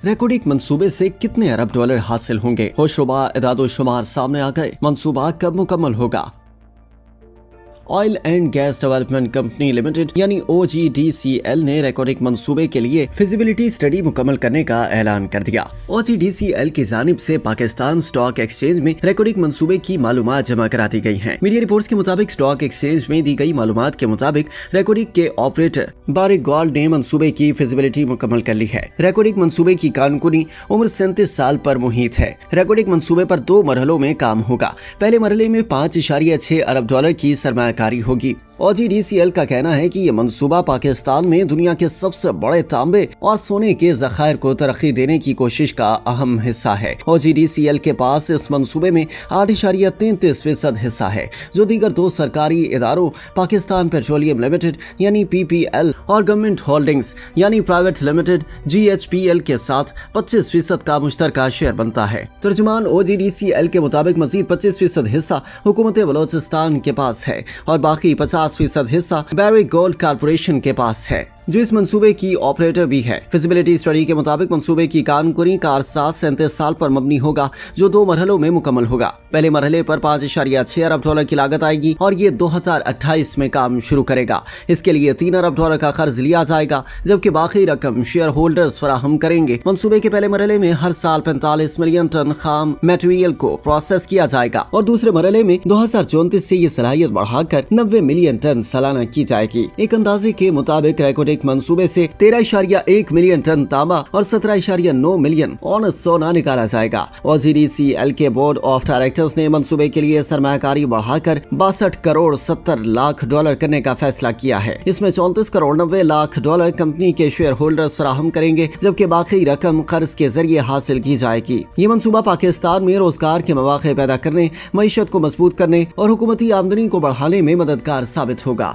रेकॉर्डिक मंसूबे से कितने अरब डॉलर हासिल होंगे? होशरुबा इदादोशुमार सामने आ गए। मंसूबा कब मुकम्मल होगा? Oil and gas development company limited यानी OGDCL ने रेकॉर्डिक मंसूबे के लिए फिजिबिलिटी स्टडी मुकम्मल करने का ऐलान कर दिया। OGDCL की जानिब से पाकिस्तान स्टॉक एक्सचेंज में रेकॉर्डिक मंसूबे की मालूमात जमा करा दी गई हैं। मीडिया रिपोर्ट्स के मुताबिक स्टॉक एक्सचेंज में दी गई मालूमात के मुताबिक रेकॉर्डिक के ऑपरेटर बारिक गोल्ड ने मंसूबे की फिजिबिलिटी मुकम्मल कर ली है। रेकॉर्डिक मंसूबे की कारकुनी उम्र 37 साल पर मुहित है। रेकॉर्डिक मंसूबे पर 2 मरहलों में काम होगा। पहले मरहले में 5.6 अरब डॉलर की सरमायाकारी होगी। OGDCL का कहना है कि ये मंसूबा पाकिस्तान में दुनिया के सबसे बड़े तांबे और सोने के जखायर को तरक्की देने की कोशिश का अहम हिस्सा है। OGDCL के पास इस मंसूबे में 8.33% हिस्सा है, जो दीगर 2 सरकारी इदारों पाकिस्तान पेट्रोलियम लिमिटेड यानी PPL और गवर्नमेंट होल्डिंग्स यानी प्राइवेट लिमिटेड GHPL के साथ 25% का मुश्तरका शेयर बनता है। तर्जुमान OGDCL के मुताबिक मजीद 25% हिस्सा हुकूमत बलोचिस्तान के पास है और बाकी 50% हिस्सा बारिक गोल्ड कारपोरेशन के पास है, जो इस मंसूबे की ऑपरेटर भी है। फिजिबिलिटी स्टडी के मुताबिक मंसूबे की कारकुनी का अरसा 37 साल पर मबनी होगा, जो 2 मरहलों में मुकम्मल होगा। पहले मरहले पर 5.6 अरब डॉलर की लागत आएगी और ये 2028 में काम शुरू करेगा। इसके लिए 3 अरब डॉलर का कर्ज लिया जाएगा, जबकि बाकी रकम शेयर होल्डर्स फराहम करेंगे। मंसूबे के पहले मरहले में हर साल 45 मिलियन टन खाम मटेरियल को प्रोसेस किया जाएगा और दूसरे मरहले में 2034 से ये सलाहियत बढ़ाकर 90 मिलियन टन सालाना की जाएगी। एक अंदाजे के मुताबिक रेकॉर्डिक मंसूबे से 13.1 मिलियन टन तांबा और 17.9 मिलियन ऑनस सोना निकाला जाएगा। OGDCL के बोर्ड ऑफ डायरेक्टर्स ने मंसूबे के लिए सरमायाकारी बढ़ाकर 62 करोड़ 70 लाख डॉलर करने का फैसला किया है। इसमें 34 करोड़ 90 लाख डॉलर कंपनी के शेयर होल्डर्स फराहम करेंगे, जबकि बाकी रकम कर्ज के जरिए हासिल की जाएगी। ये मंसूबा पाकिस्तान में रोजगार के मौके पैदा करने, मईशत को मजबूत करने और हुकूमती आमदनी को बढ़ाने में मददगार साबित होगा।